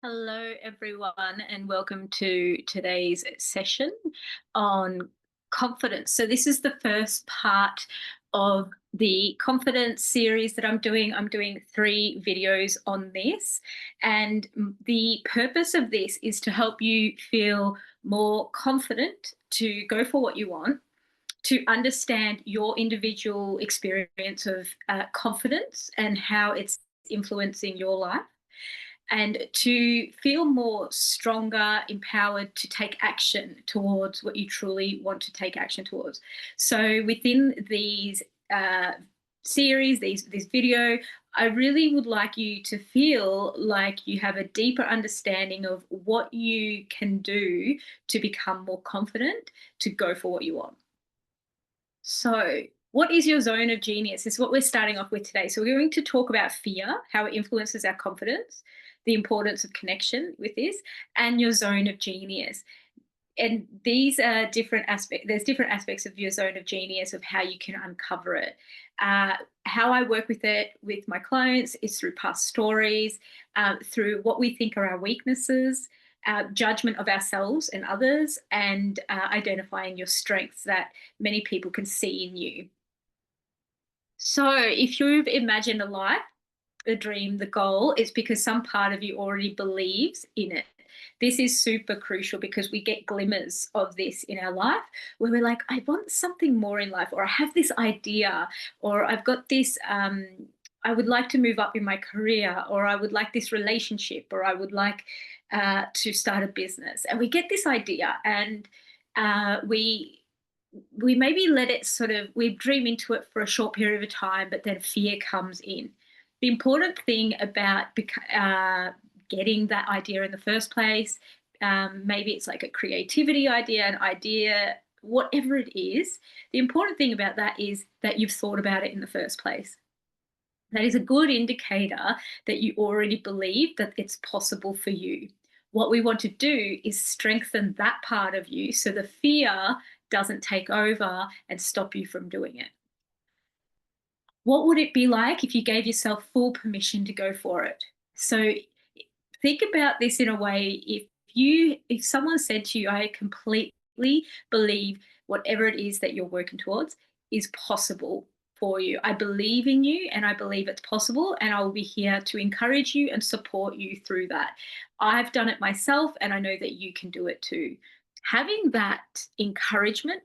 Hello, everyone, and welcome to today's session on confidence. So, this is the first part of the confidence series that I'm doing. I'm doing 3 videos on this, and the purpose of this is to help you feel more confident to go for what you want, to understand your individual experience of confidence and how it's influencing your life, and to feel more stronger, empowered to take action towards what you truly want to take action towards. So within these uh, series, this video, I really would like you to feel like you have a deeper understanding of what you can do to become more confident to go for what you want. So, what is your zone of genius? This is what we're starting off with today. So, we're going to talk about fear, how it influences our confidence, the importance of connection with this, and your zone of genius. And these are different aspects. There's different aspects of your zone of genius of how you can uncover it. How I work with it with my clients is through past stories, through what we think are our weaknesses, judgment of ourselves and others, and identifying your strengths that many people can see in you. So, if you've imagined a life, the dream, the goal, it's because some part of you already believes in it. This is super crucial because we get glimmers of this in our life where we're like, I want something more in life, or I have this idea, or I've got this. I would like to move up in my career, or I would like this relationship, or I would like to start a business. And we get this idea, and we maybe let it sort of we dream into it for a short period of time, but then fear comes in. The important thing about getting that idea in the first place, maybe it's like a creativity idea, an idea, whatever it is, the important thing about that is that you've thought about it in the first place. That is a good indicator that you already believe that it's possible for you. What we want to do is strengthen that part of you so the fear doesn't take over and stop you from doing it. What would it be like if you gave yourself full permission to go for it? So think about this in a way, if someone said to you, I completely believe whatever it is that you're working towards is possible for you. I believe in you and I believe it's possible, and I will be here to encourage you and support you through that. I've done it myself and I know that you can do it too. Having that encouragement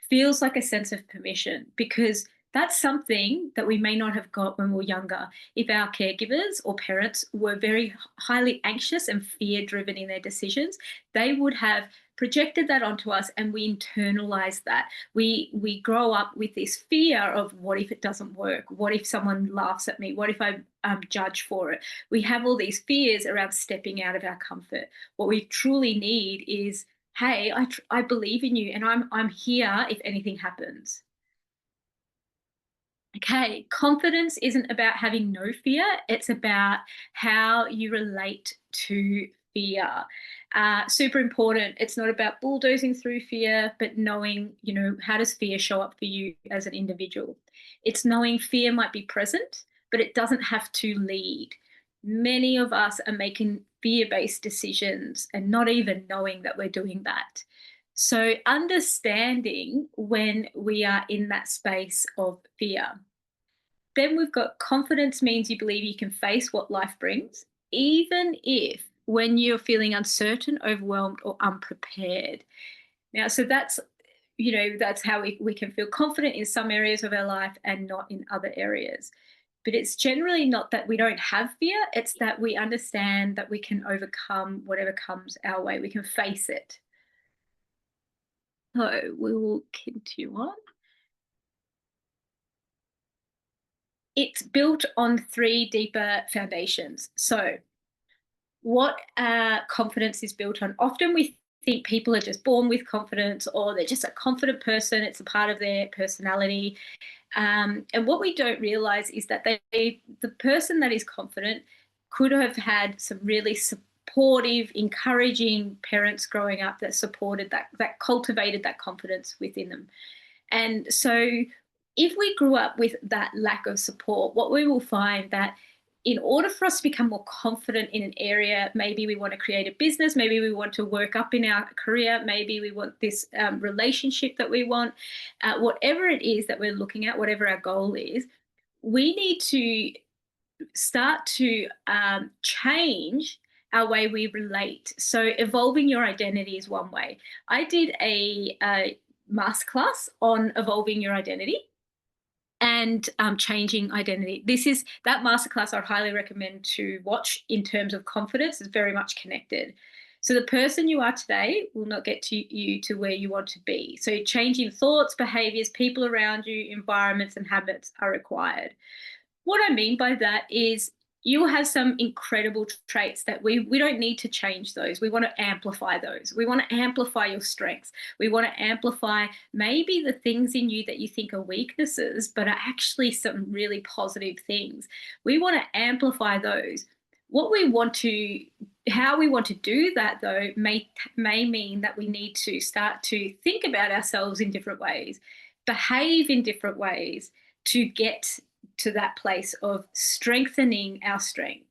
feels like a sense of permission, because that's something that we may not have got when we were younger. If our caregivers or parents were very highly anxious and fear driven in their decisions, they would have projected that onto us, and we internalize that. We grow up with this fear of, what if it doesn't work? What if someone laughs at me? What if I judge for it? We have all these fears around stepping out of our comfort. What we truly need is, hey, I believe in you, and I'm here if anything happens. Okay, confidence isn't about having no fear, it's about how you relate to fear. Super important. It's not about bulldozing through fear, but knowing, how does fear show up for you as an individual? It's knowing fear might be present, but it doesn't have to lead. Many of us are making fear based decisions and not even knowing that we're doing that. So, understanding when we are in that space of fear. Then we've got confidence means you believe you can face what life brings, even if when you're feeling uncertain, overwhelmed, or unprepared. Now, so that's how we can feel confident in some areas of our life and not in other areas. But it's generally not that we don't have fear, it's that we understand that we can overcome whatever comes our way. We can face it. So we will continue on. It's built on 3 deeper foundations. So, what confidence is built on? Often we think people are just born with confidence, or they're just a confident person, it's a part of their personality. And what we don't realize is that the person that is confident could have had some really supportive, encouraging parents growing up that supported that cultivated that confidence within them. And so if we grew up with that lack of support, what we will find that in order for us to become more confident in an area, maybe we want to create a business, maybe we want to work up in our career, maybe we want this relationship that we want, whatever it is that we're looking at, whatever our goal is, we need to start to change our way we relate. So evolving your identity is one way. I did a masterclass on evolving your identity and changing identity. That masterclass I'd highly recommend to watch in terms of confidence. Is very much connected. So the person you are today will not get you to where you want to be. So changing thoughts, behaviors, people around you, environments, and habits are required. What I mean by that is you will have some incredible traits that we don't need to change those. We want to amplify those. We want to amplify your strengths. We want to amplify maybe the things in you that you think are weaknesses, but are actually some really positive things. We want to amplify those. How we want to do that though may mean that we need to start to think about ourselves in different ways, behave in different ways to get to that place of strengthening our strength.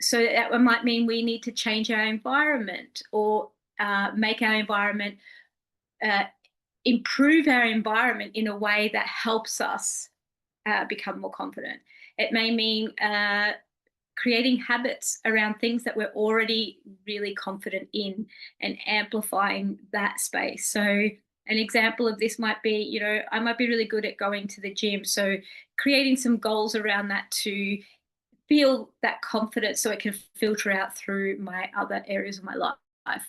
So that might mean we need to change our environment or make our environment, improve our environment in a way that helps us become more confident. It may mean creating habits around things that we're already really confident in and amplifying that space. So an example of this might be, I might be really good at going to the gym. So creating some goals around that to feel that confidence so it can filter out through my other areas of my life.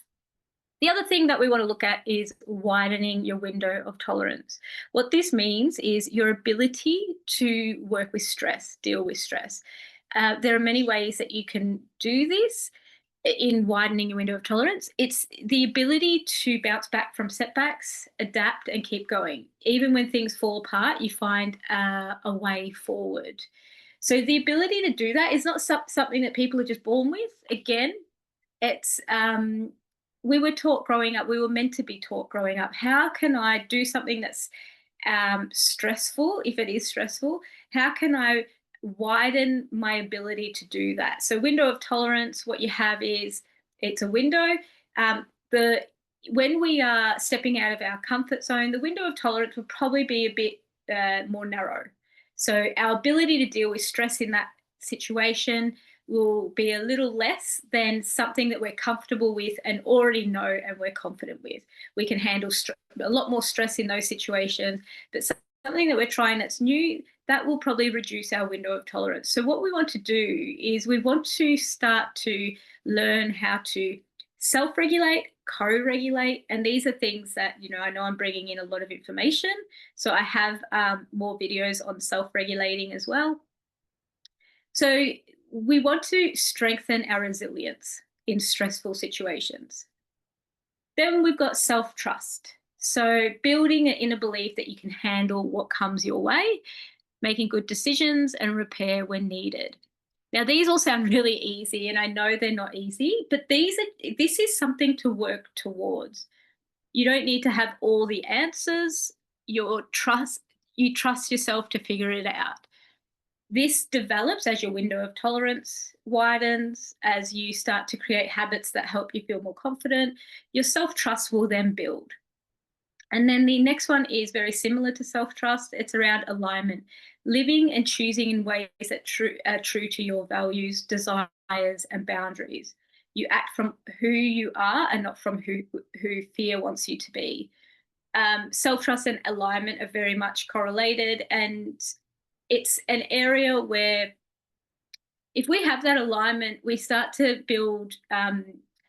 The other thing that we want to look at is widening your window of tolerance. What this means is your ability to work with stress, deal with stress. There are many ways that you can do this in widening your window of tolerance. It's the ability to bounce back from setbacks, adapt, and keep going. Even when things fall apart, you find a way forward. So the ability to do that is not something that people are just born with. Again, it's we were taught growing up, we were meant to be taught growing up, how can I do something that's stressful, if it is stressful, how can I widen my ability to do that? So window of tolerance, what you have is, it's a window. When we are stepping out of our comfort zone, the window of tolerance will probably be a bit more narrow. So our ability to deal with stress in that situation will be a little less than something that we're comfortable with and already know and we're confident with. We can handle a lot more stress in those situations, but something that we're trying that's new, that will probably reduce our window of tolerance. So what we want to do is we want to start to learn how to self-regulate, co-regulate, and these are things that, I know I'm bringing in a lot of information. So I have more videos on self-regulating as well. So we want to strengthen our resilience in stressful situations. Then we've got self-trust. So building an inner belief that you can handle what comes your way, making good decisions, and repair when needed. Now, these all sound really easy, and I know they're not easy, but this is something to work towards. You don't need to have all the answers. You trust yourself to figure it out. This develops as your window of tolerance widens, as you start to create habits that help you feel more confident. Your self-trust will then build. And then the next one is very similar to self-trust. It's around alignment, living and choosing in ways that are true to your values, desires, and boundaries. You act from who you are and not from who fear wants you to be. Self-trust and alignment are very much correlated, and it's an area where if we have that alignment, we start to build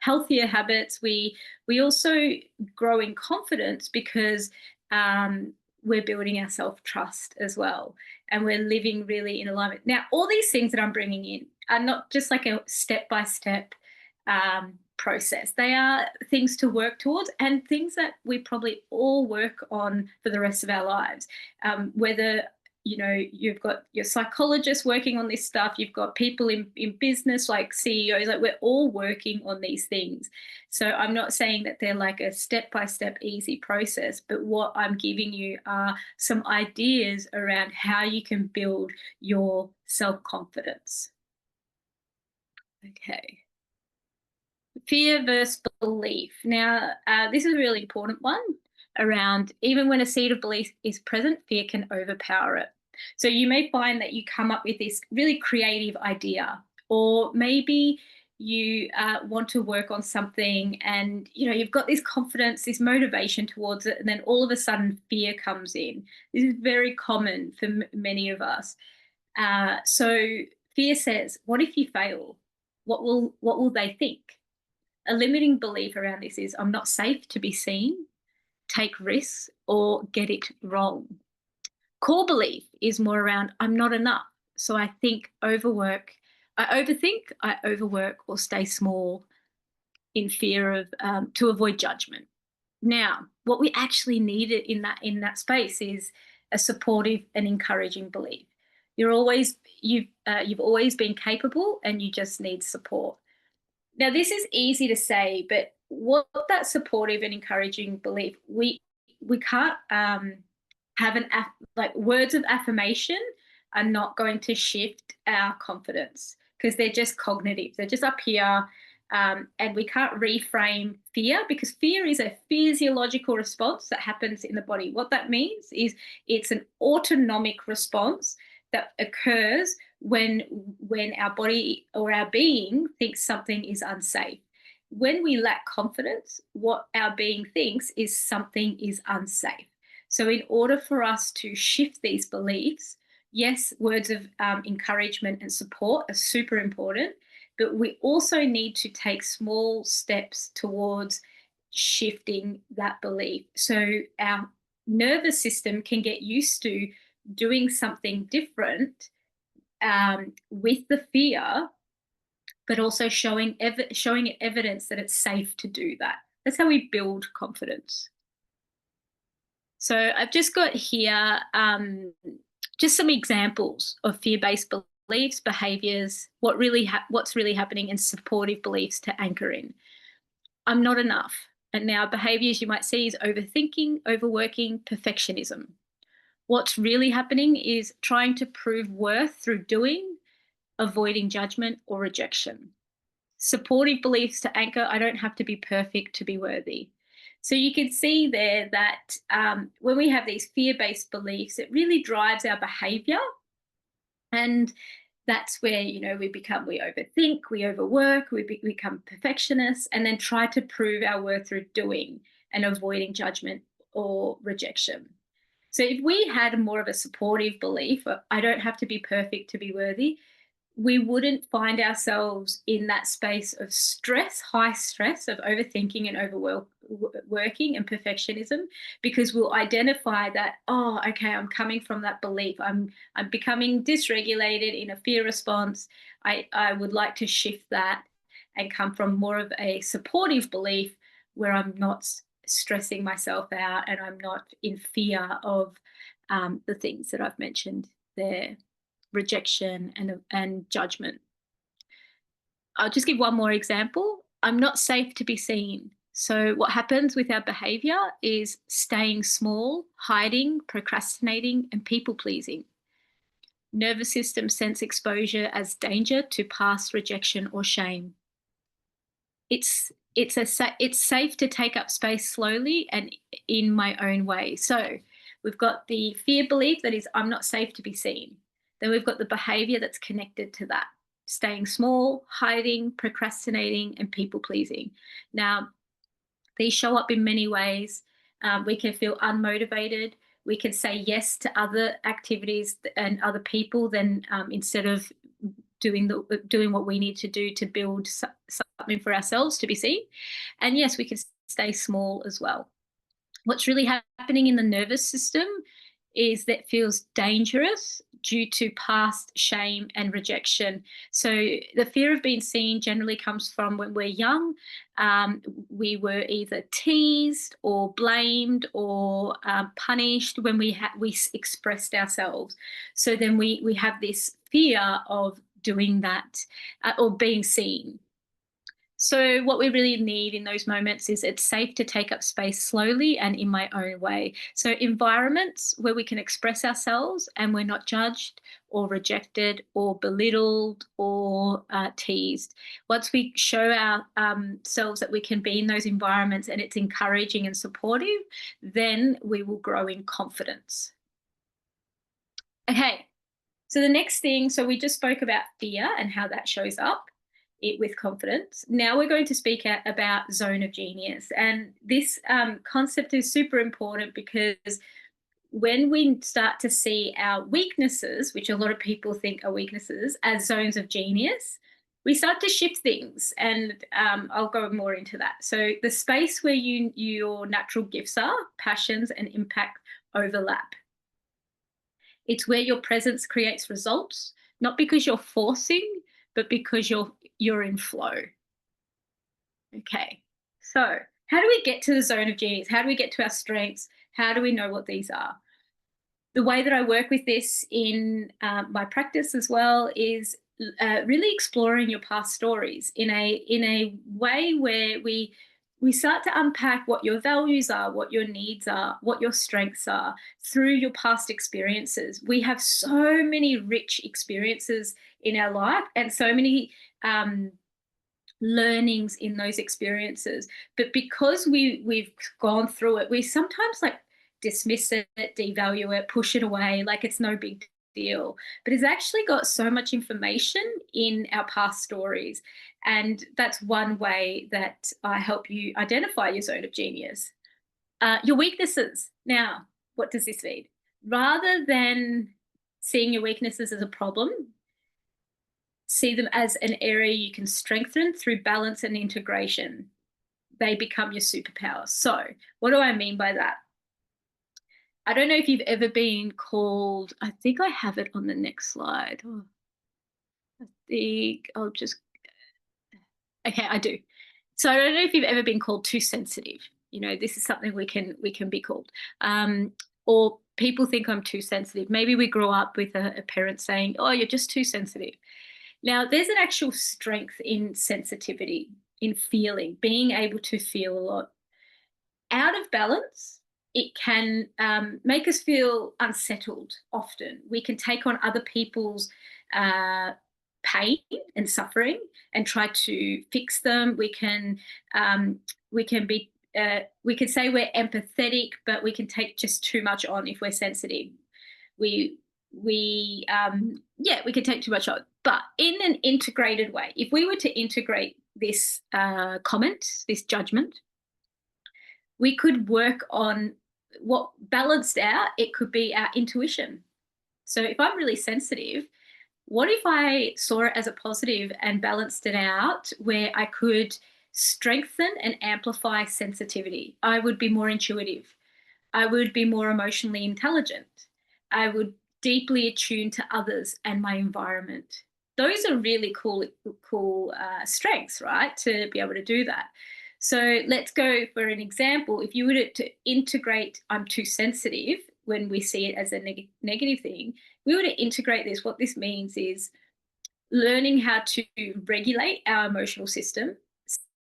healthier habits. We also grow in confidence because we're building our self-trust as well, and we're living really in alignment. Now, all these things that I'm bringing in are not just like a step-by-step process. They are things to work towards and things that we probably all work on for the rest of our lives. Whether you've got your psychologists working on this stuff. You've got people in business like CEOs. Like, we're all working on these things. So I'm not saying that they're like a step-by-step easy process, but what I'm giving you are some ideas around how you can build your self-confidence. Okay. Fear versus belief. Now, this is a really important one around, even when a seed of belief is present, fear can overpower it. So you may find that you come up with this really creative idea, or maybe you want to work on something and you've got this confidence, this motivation towards it, and then all of a sudden fear comes in. This is very common for many of us. So fear says, what if you fail? What will they think? A limiting belief around this is, I'm not safe to be seen, take risks, or get it wrong. Core belief is more around, I'm not enough. So I overthink, I overwork, or stay small in fear of to avoid judgment. Now, what we actually need in that space is a supportive and encouraging belief. You've always been capable, and you just need support. Now, this is easy to say, but what that supportive and encouraging belief, we can't have like, words of affirmation are not going to shift our confidence, because they're just cognitive. They're just up here, and we can't reframe fear, because fear is a physiological response that happens in the body. What that means is it's an autonomic response that occurs when our body or our being thinks something is unsafe. When we lack confidence, what our being thinks is something is unsafe. So in order for us to shift these beliefs, yes, words of encouragement and support are super important, but we also need to take small steps towards shifting that belief. So our nervous system can get used to doing something different with the fear, but also showing it evidence that it's safe to do that. That's how we build confidence. So I've just got here just some examples of fear-based beliefs, behaviors, what's really happening, and supportive beliefs to anchor in. I'm not enough. And now behaviors you might see is overthinking, overworking, perfectionism. What's really happening is trying to prove worth through doing, avoiding judgment or rejection. Supportive beliefs to anchor, I don't have to be perfect to be worthy. So you can see there that when we have these fear-based beliefs, it really drives our behavior. And that's where, we overthink, we overwork, we become perfectionists, and then try to prove our worth through doing and avoiding judgment or rejection. So if we had more of a supportive belief, I don't have to be perfect to be worthy, we wouldn't find ourselves in that space of stress, high stress of overthinking and overworking and perfectionism, because we'll identify that, oh, okay, I'm coming from that belief. I'm becoming dysregulated in a fear response. I would like to shift that and come from more of a supportive belief where I'm not stressing myself out and I'm not in fear of the things that I've mentioned there. Rejection and judgment. I'll just give one more example. I'm not safe to be seen. So what happens with our behavior is staying small, hiding, procrastinating, and people pleasing. Nervous system sense exposure as danger to past rejection or shame. It's safe to take up space slowly and in my own way. So we've got the fear belief that is, I'm not safe to be seen. Then we've got the behavior that's connected to that, staying small, hiding, procrastinating, and people pleasing. Now, these show up in many ways. We can feel unmotivated. We can say yes to other activities and other people than instead of doing what we need to do to build something for ourselves to be seen. And yes, we can stay small as well. What's really happening in the nervous system is that feels dangerous due to past shame and rejection. So the fear of being seen generally comes from when we're young. We were either teased or blamed or punished when we expressed ourselves. So then we have this fear of doing that or being seen. So, what we really need in those moments is it's safe to take up space slowly and in my own way. So, environments where we can express ourselves and we're not judged or rejected or belittled or teased. Once we show ourselves that we can be in those environments and it's encouraging and supportive, then we will grow in confidence. Okay, so the next thing, so we just spoke about fear and how that shows up with confidence. Now we're going to speak about zone of genius. And this concept is super important because when we start to see our weaknesses, which a lot of people think are weaknesses, as zones of genius, we start to shift things. And I'll go more into that. So the space where your natural gifts are, passions, and impact overlap. It's where your presence creates results, not because you're forcing, but because you're in flow. Okay. So, how do we get to the zone of genius? How do we get to our strengths? How do we know what these are? The way that I work with this in my practice as well is really exploring your past stories in a way where we start to unpack what your values are, what your needs are, what your strengths are through your past experiences. We have so many rich experiences in our life and so many learnings in those experiences. But because we've gone through it, we sometimes like dismiss it, devalue it, push it away, like it's no big deal. But it's actually got so much information in our past stories. And that's one way that I help you identify your zone of genius. Your weaknesses. Now, what does this mean? Rather than seeing your weaknesses as a problem, see them as an area you can strengthen through balance and integration. They become your superpower. So, what do I mean by that? I don't know if you've ever been called, I think I have it on the next slide. Oh, I think I'll just, okay, I do. So I don't know if you've ever been called too sensitive. You know, this is something we can be called. Or people think I'm too sensitive. Maybe we grew up with a parent saying, oh, you're just too sensitive. Now, there's an actual strength in sensitivity, in feeling, being able to feel a lot. Out of balance, it can make us feel unsettled often. We can take on other people's pain and suffering and try to fix them. We can be we could say we're empathetic, but we can take just too much on if we're sensitive. We could take too much on, but in an integrated way. If we were to integrate this comment, this judgment, we could work on what balanced out. It could be our intuition. So if I'm really sensitive, what if I saw it as a positive and balanced it out where I could strengthen and amplify sensitivity? I would be more intuitive. I would be more emotionally intelligent. I would deeply attune to others and my environment. Those are really cool strengths, right? To be able to do that. So let's go for an example. If you were to integrate, I'm too sensitive, when we see it as a negative thing, we were to integrate this. What this means is learning how to regulate our emotional system,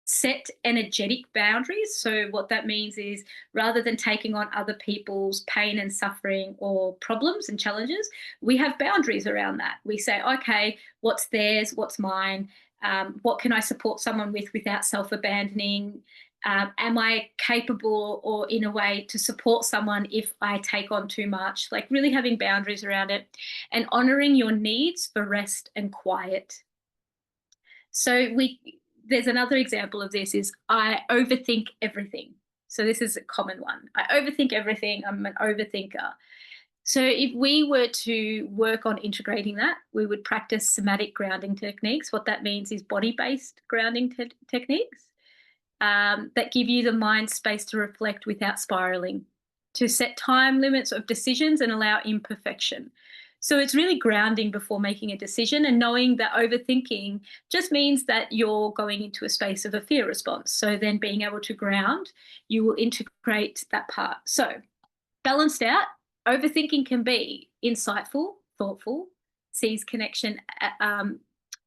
set energetic boundaries. So what that means is rather than taking on other people's pain and suffering or problems and challenges, we have boundaries around that. We say, okay, what's theirs, what's mine? What can I support someone with without self-abandoning? Am I capable or in a way to support someone if I take on too much? Like really having boundaries around it and honoring your needs for rest and quiet. So there's another example of this is I overthink everything. So this is a common one. I overthink everything. I'm an overthinker. So if we were to work on integrating that, we would practice somatic grounding techniques. What that means is body-based grounding techniques that give you the mind space to reflect without spiraling, to set time limits of decisions and allow imperfection. So it's really grounding before making a decision, and knowing that overthinking just means that you're going into a space of a fear response. So then being able to ground, you will integrate that part. So balanced out, overthinking can be insightful, thoughtful, sees connection,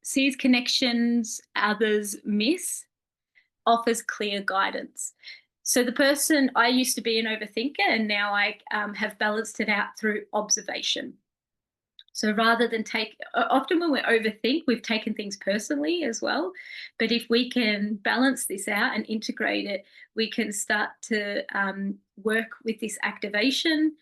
sees connections others miss, offers clear guidance. So the person, I used to be an overthinker, and now I have balanced it out through observation. So rather than often when we overthink, we've taken things personally as well. But if we can balance this out and integrate it, we can start to work with this activation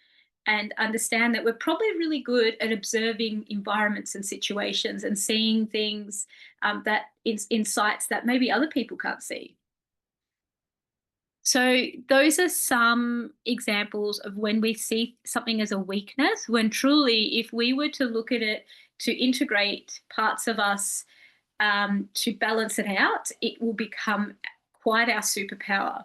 and understand that we're probably really good at observing environments and situations and seeing things that insights that maybe other people can't see. So those are some examples of when we see something as a weakness, when truly, if we were to look at it to integrate parts of us to balance it out, it will become quite our superpower.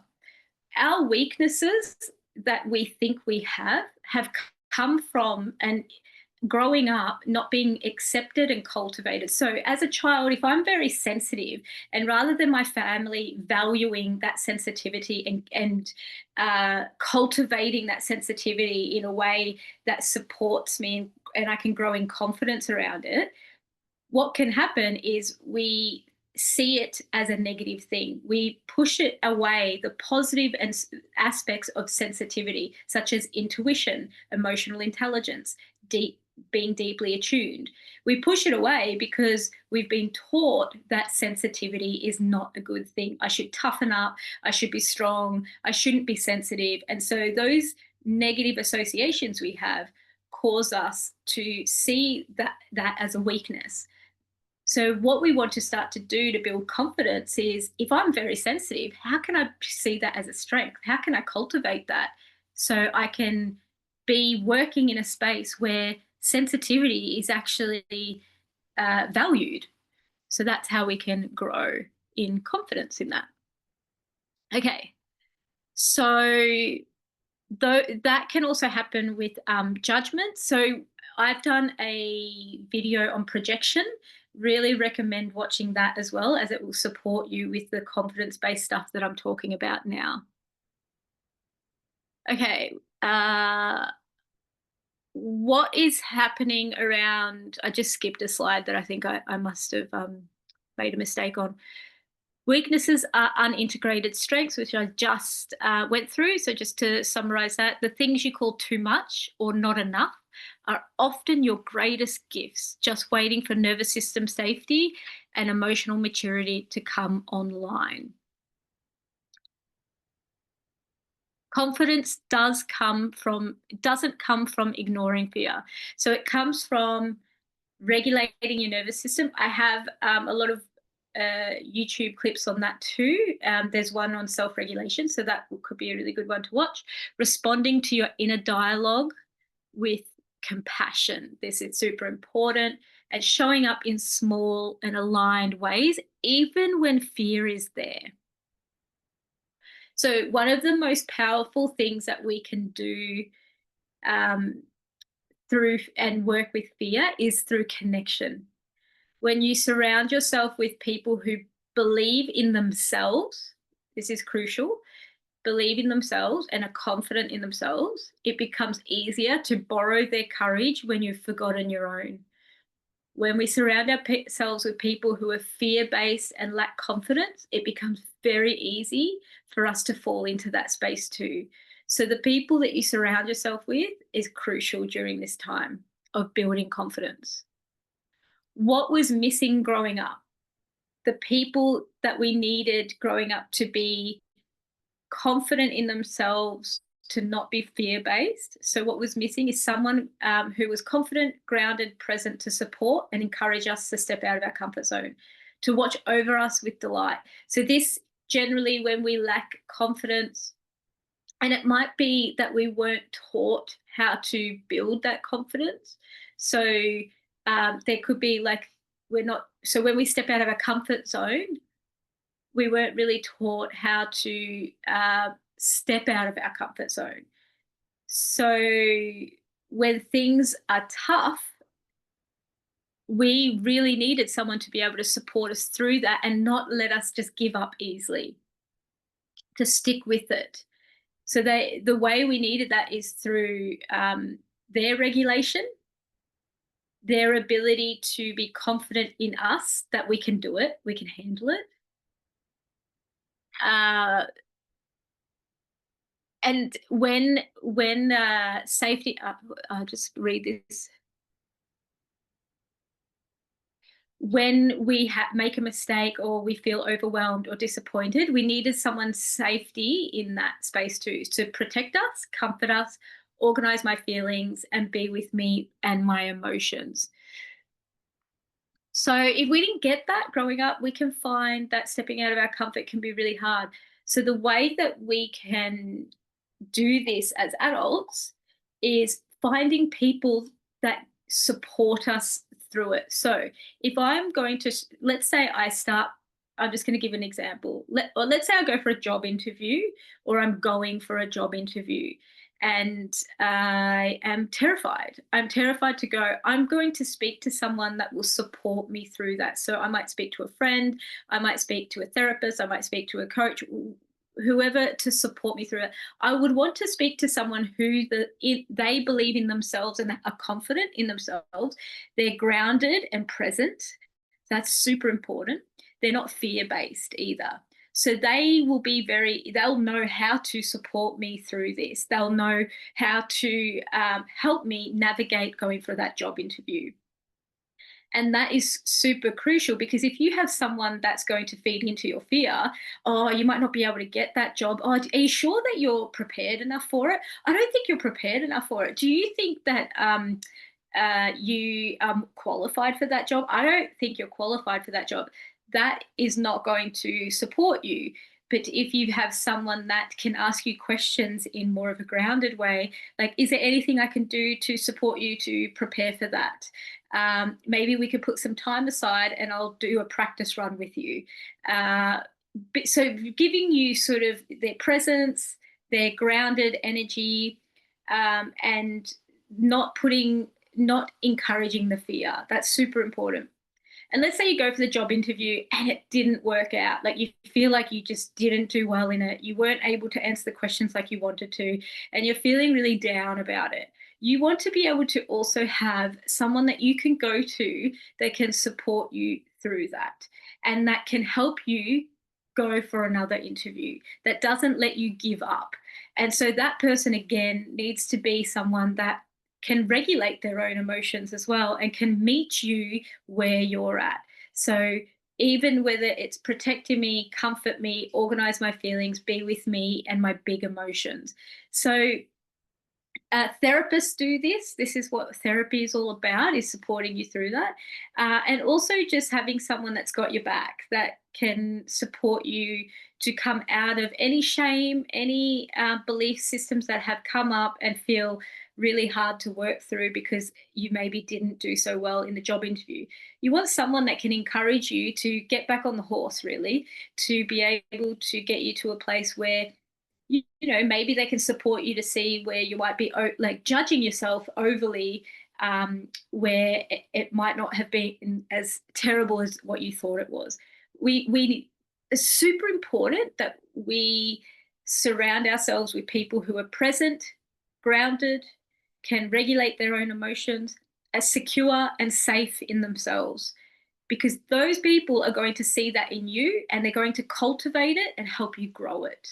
Our weaknesses that we think we have come from and growing up not being accepted and cultivated. So as a child, if I'm very sensitive, and rather than my family valuing that sensitivity and cultivating that sensitivity in a way that supports me, and I can grow in confidence around it, what can happen is we see it as a negative thing. We push it away, the positive aspects of sensitivity, such as intuition, emotional intelligence, being deeply attuned. We push it away because we've been taught that sensitivity is not a good thing. I should toughen up, I should be strong, I shouldn't be sensitive. And so those negative associations we have cause us to see that as a weakness. So what we want to start to do to build confidence is, if I'm very sensitive, how can I see that as a strength? How can I cultivate that so I can be working in a space where sensitivity is actually valued? So that's how we can grow in confidence in that. Okay, so that can also happen with judgment. So I've done a video on projection. Really recommend watching that as well, as it will support you with the confidence-based stuff that I'm talking about now. Okay. What is happening around? I just skipped a slide that I think I must have made a mistake on. Weaknesses are unintegrated strengths, which I just went through. So just to summarize that, the things you call too much or not enough are often your greatest gifts, just waiting for nervous system safety and emotional maturity to come online. Confidence doesn't come from ignoring fear. So it comes from regulating your nervous system. I have a lot of YouTube clips on that too. There's one on self-regulation, so that could be a really good one to watch. Responding to your inner dialogue with compassion. This is super important. And showing up in small and aligned ways, even when fear is there. So one of the most powerful things that we can do through and work with fear is through connection. When you surround yourself with people who believe in themselves, this is crucial, believe in themselves and are confident in themselves, it becomes easier to borrow their courage when you've forgotten your own. When we surround ourselves with people who are fear-based and lack confidence, it becomes very easy for us to fall into that space too. So the people that you surround yourself with is crucial during this time of building confidence. What was missing growing up? The people that we needed growing up to be confident in themselves, to not be fear-based. So what was missing is someone who was confident, grounded, present to support and encourage us to step out of our comfort zone, to watch over us with delight. So this generally, when we lack confidence, and it might be that we weren't taught how to build that confidence. So there could be like, so when we step out of our comfort zone, we weren't really taught how to step out of our comfort zone. So when things are tough, we really needed someone to be able to support us through that and not let us just give up easily, to stick with it. So the way we needed that is through their regulation, their ability to be confident in us that we can do it, we can handle it. Uh, and when safety, I'll just read this. When we make a mistake or we feel overwhelmed or disappointed, we needed someone's safety in that space too, to protect us, comfort us, organize my feelings, and be with me and my emotions. So if we didn't get that growing up, we can find that stepping out of our comfort can be really hard. So the way that we can do this as adults is finding people that support us through it. So if I'm going to, let's say I start, I'm just going to give an example. Let's say I go for a job interview, or I'm going for a job interview, and I am terrified. I'm terrified to go. I'm going to speak to someone that will support me through that. So I might speak to a friend, I might speak to a therapist, I might speak to a coach, whoever to support me through it. I would want to speak to someone who they believe in themselves and are confident in themselves. They're grounded and present. That's super important. They're not fear-based either. So they'll know how to support me through this. They'll know how to help me navigate going for that job interview. And that is super crucial, because if you have someone that's going to feed into your fear, oh, you might not be able to get that job. Oh, are you sure that you're prepared enough for it? I don't think you're prepared enough for it. Do you think that you qualified for that job? I don't think you're qualified for that job. That is not going to support you. But if you have someone that can ask you questions in more of a grounded way, like, is there anything I can do to support you to prepare for that? Maybe we could put some time aside and I'll do a practice run with you. So giving you sort of their presence, their grounded energy, and not encouraging the fear. That's super important. And let's say you go for the job interview and it didn't work out. Like, you feel like you just didn't do well in it. You weren't able to answer the questions like you wanted to, and you're feeling really down about it. You want to be able to also have someone that you can go to that can support you through that, and that can help you go for another interview, that doesn't let you give up. And so that person, again, needs to be someone that can regulate their own emotions as well and can meet you where you're at. So even whether it's protecting me, comfort me, organize my feelings, be with me and my big emotions. So therapists do this. This is what therapy is all about, is supporting you through that. And also just having someone that's got your back, that can support you to come out of any shame, any belief systems that have come up and feel really hard to work through because you maybe didn't do so well in the job interview. You want someone that can encourage you to get back on the horse, really, to be able to get you to a place where maybe they can support you to see where you might be like judging yourself overly, where it might not have been as terrible as what you thought it was. It's super important that we surround ourselves with people who are present, grounded, can regulate their own emotions, are secure and safe in themselves, because those people are going to see that in you and they're going to cultivate it and help you grow it.